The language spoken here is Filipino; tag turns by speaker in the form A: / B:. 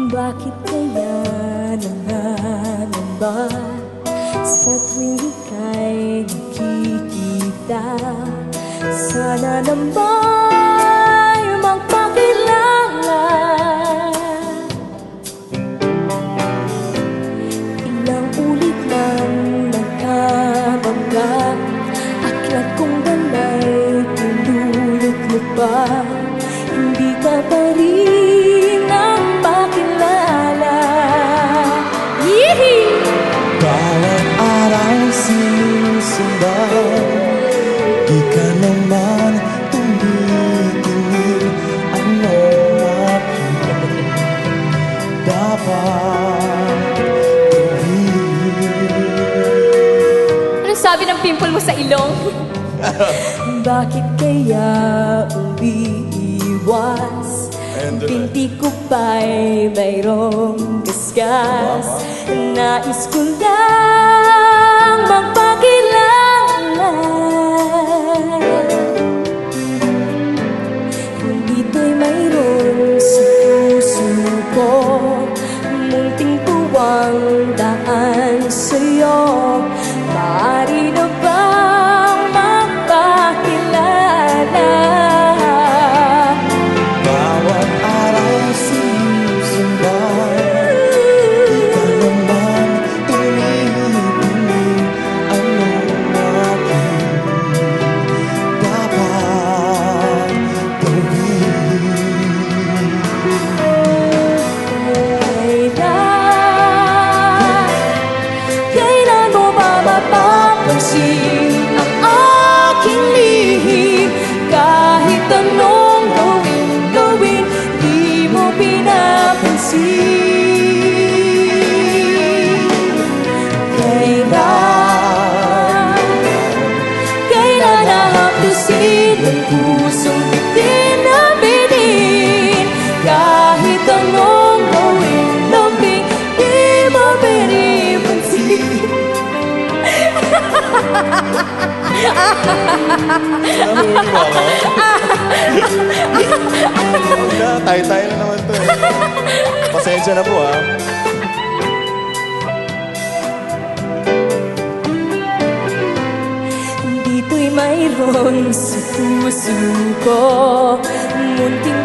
A: Bakit kaya nangangamba sa tuwing ika'y nakikita? Sana namba'y magpakilala. Ilang ulit nang nagkabangga, aklat kong gana'y pinulot mo pa. Hindi ka pa rin ang pakilala. Yee!
B: Bawat araw sinusundan, di ka naman tumitingin. Anong mapili dapat gawin?
A: Anong sabi ng pimple mo sa ilong? Bakit kaya umiiwas? Ang pinti ko pa'y mayroong kaskas. Nais ko lang magpakilala. Dito'y mayroong sa puso ko, munting tuwang daan sa'yo. Maaari na bang magpakilala?
B: Bawat araw sinusundan, di ka naman tumitingin. Anong aking dapat gawin?
A: Kailan mo ba mapapansin ang aking lihim? Kahit anong gawin, di mo pinapansin. Kailan nahaplusin ang pusong bitin na bitin? Kahit anong gawin, lambing, di mo pinapansin.
B: Tayo-tayo na naman to eh. Pasensya na po ah.
A: Dito'y mayroon sa puso ko, munting